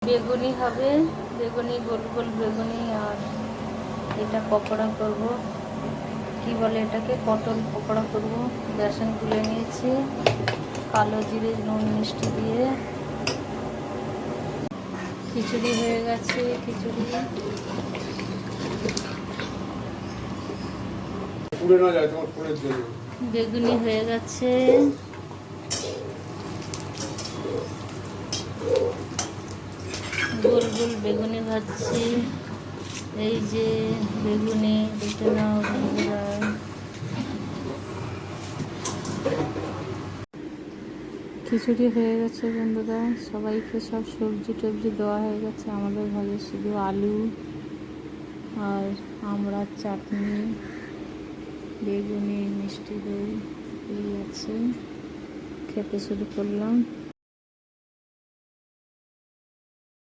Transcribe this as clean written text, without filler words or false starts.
বেগুনি হবে, বেগুনি গোল গোল বেগুনি। আর এটা পকোড়া করব, কি বলে এটাকে, পটল পকোড়া করব। বেসন গুলে নিয়েছি কালো জিরে নুন মিষ্টি দিয়ে। খিচুড়ি হয়ে গেছে, খিচুড়ি বেগুনি হয়ে গেছে। গোল গোল বেগুনি ভাজছি। এই যে বেগুনি, দেখে নাও বন্ধুরা। খিচুড়ি হয়ে গেছে বন্ধুরা, সবাইকে সব সবজি টবজি দেওয়া হয়ে গেছে। আমাদের ভাগে শুধু আলু আর আমড়ার চাটনি, বেগুনি, মিষ্টি দই এই আছে। খেতে শুরু করলাম।